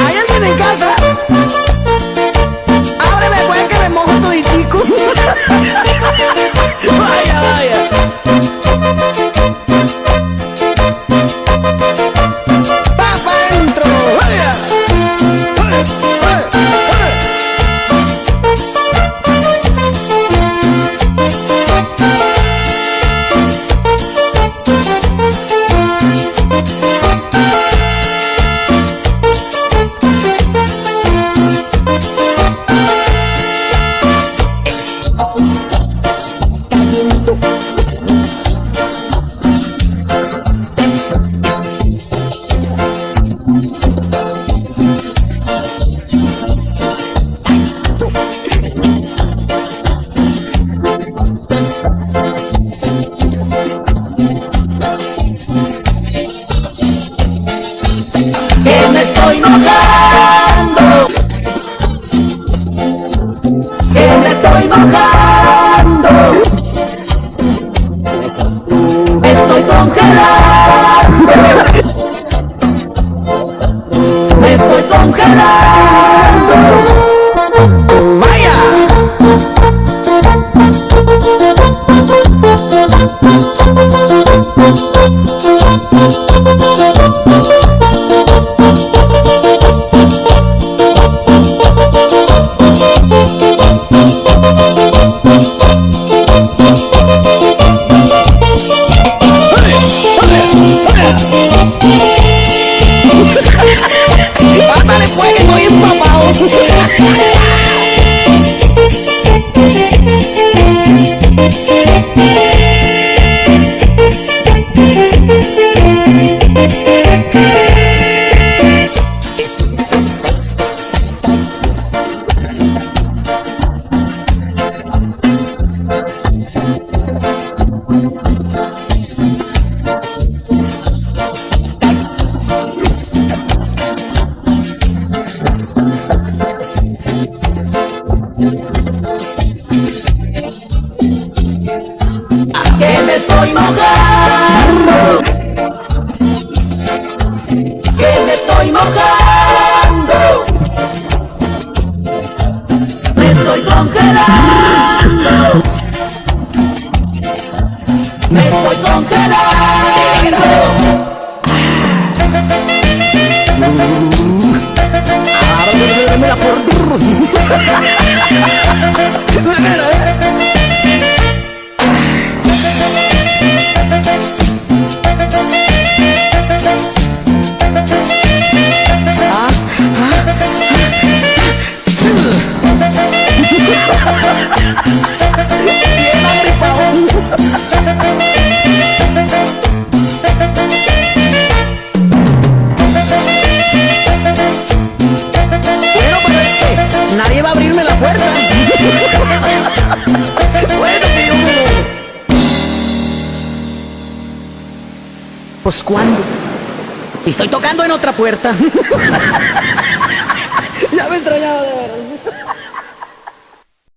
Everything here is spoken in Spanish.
¿Hay alguien en casa? Ábreme, pues, que me mojo toditico. Vaya, vaya. Pa' adentro. Vaya. Que me estoy mojando, que me estoy mojando, me estoy congelando, me estoy congelando. ¡Vaya! Ándale pues, que estoy empapado. Que me estoy mojando, que me estoy mojando, me estoy congelando, me estoy congelando. Ahora me la por bien agripado. Bueno, pero es que nadie va a abrirme la puerta. Bueno, que yo pues ¿cuándo? Estoy tocando en otra puerta. Ya me extrañaba de verdad.